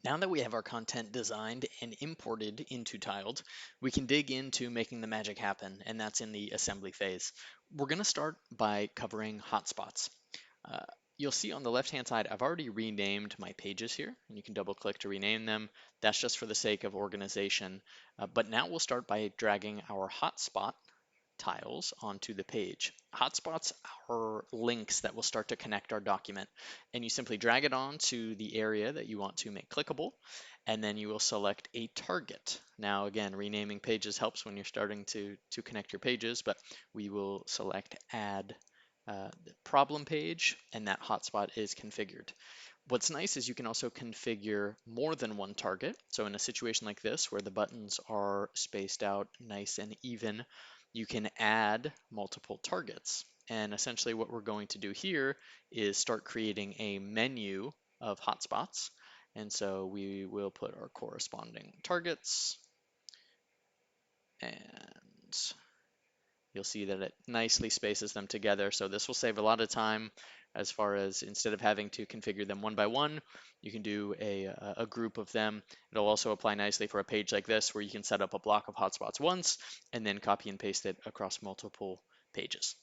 Now that we have our content designed and imported into Tiled, we can dig into making the magic happen, and that's in the assembly phase. We're going to start by covering hotspots. Uh, you'll see on the left-hand side, I've already renamed my pages here, and you can double-click to rename them. That's just for the sake of organization. But now we'll start by dragging our hotspot tiles onto the page. Hotspots are links that will start to connect our document, and you simply drag it on to the area that you want to make clickable, and then you will select a target. Now again, renaming pages helps when you're starting to connect your pages, but we will select add the problem page, and that hotspot is configured. What's nice is you can also configure more than one target. So in a situation like this, where the buttons are spaced out nice and even, you can add multiple targets. And essentially what we're going to do here is start creating a menu of hotspots. And so we will put our corresponding targets, and you'll see that it nicely spaces them together. So this will save a lot of time as far as instead of having to configure them one by one, you can do a group of them. It'll also apply nicely for a page like this where you can set up a block of hotspots once and then copy and paste it across multiple pages.